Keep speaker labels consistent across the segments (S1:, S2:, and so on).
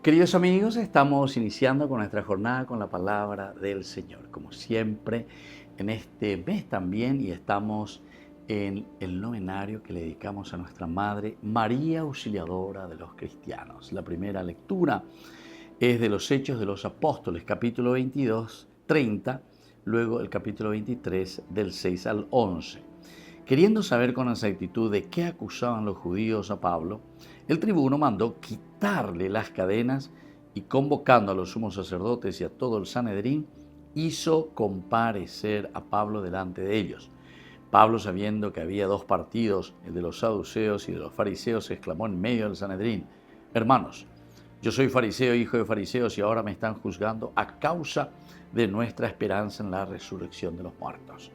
S1: Queridos amigos, estamos iniciando con nuestra jornada con la palabra del Señor, como siempre en este mes también, y estamos en el novenario que le dedicamos a nuestra Madre María Auxiliadora de los cristianos. La primera lectura es de los Hechos de los Apóstoles, capítulo 22, 30, luego el capítulo 23, del 6 al 11. Queriendo saber con exactitud de qué acusaban los judíos a Pablo, el tribuno mandó quitarle las cadenas y, convocando a los sumos sacerdotes y a todo el Sanedrín, hizo comparecer a Pablo delante de ellos. Pablo, sabiendo que había dos partidos, el de los saduceos y de los fariseos, exclamó en medio del Sanedrín: Hermanos, yo soy fariseo, hijo de fariseos, y ahora me están juzgando a causa de nuestra esperanza en la resurrección de los muertos.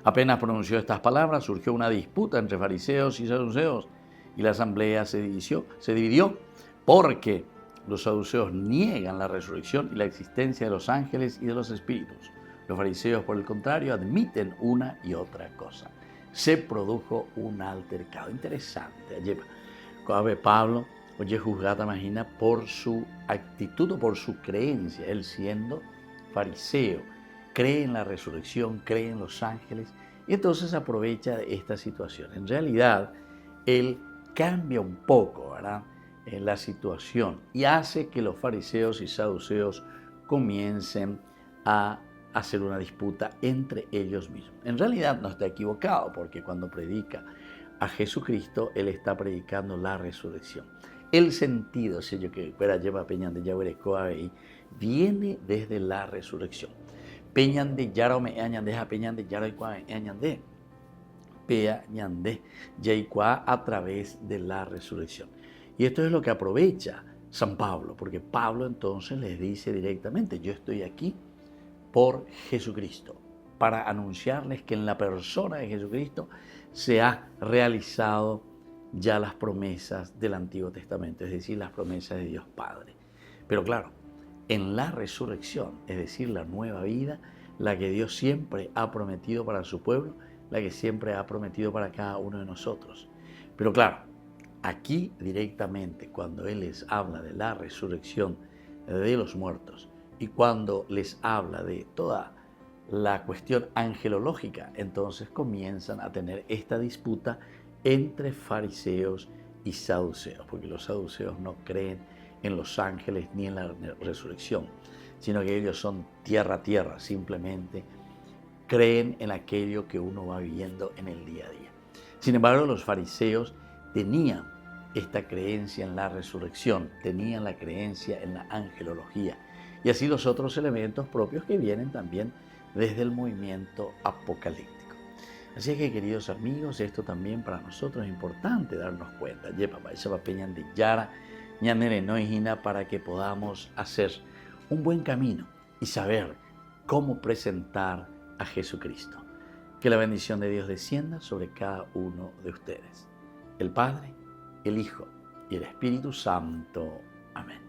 S1: Apenas pronunció estas palabras, surgió una disputa entre fariseos y saduceos, y la asamblea se dividió porque los saduceos niegan la resurrección y la existencia de los ángeles y de los espíritus. Los fariseos, por el contrario, admiten una y otra cosa. Se produjo un altercado. Interesante. Allí, Pablo, oye, juzgada, imagina, por su actitud o por su creencia, él siendo fariseo, cree en la resurrección, cree en los ángeles, y entonces aprovecha esta situación. En realidad, él cambia un poco, ¿verdad?, en la situación, y hace que los fariseos y saduceos comiencen a hacer una disputa entre ellos mismos. En realidad no está equivocado, porque cuando predica a Jesucristo, él está predicando la resurrección. El sentido, si yo que lleva Peñan de Yahuerecoa, viene desde la resurrección. Peñan de Yaro me añande a Peñan de Yaro y añande Pea ñande Yaikua a través de la resurrección. Y esto es lo que aprovecha San Pablo, porque Pablo entonces les dice directamente: yo estoy aquí por Jesucristo, para anunciarles que en la persona de Jesucristo se ha realizado ya las promesas del Antiguo Testamento, es decir, las promesas de Dios Padre. Pero claro, en la resurrección, es decir, la nueva vida, la que Dios siempre ha prometido para su pueblo, la que siempre ha prometido para cada uno de nosotros. Pero claro, aquí directamente, cuando Él les habla de la resurrección de los muertos y cuando les habla de toda la cuestión angelológica, entonces comienzan a tener esta disputa entre fariseos y saduceos, porque los saduceos no creen en los ángeles ni en la resurrección, sino que ellos son tierra, simplemente creen en aquello que uno va viviendo en el día a día. Sin embargo, los fariseos tenían esta creencia en la resurrección, tenían la creencia en la angelología, y así los otros elementos propios que vienen también desde el movimiento apocalíptico. Así que, queridos amigos, esto también para nosotros es importante darnos cuenta. Para que podamos hacer un buen camino y saber cómo presentar a Jesucristo. Que la bendición de Dios descienda sobre cada uno de ustedes. El Padre, el Hijo y el Espíritu Santo. Amén.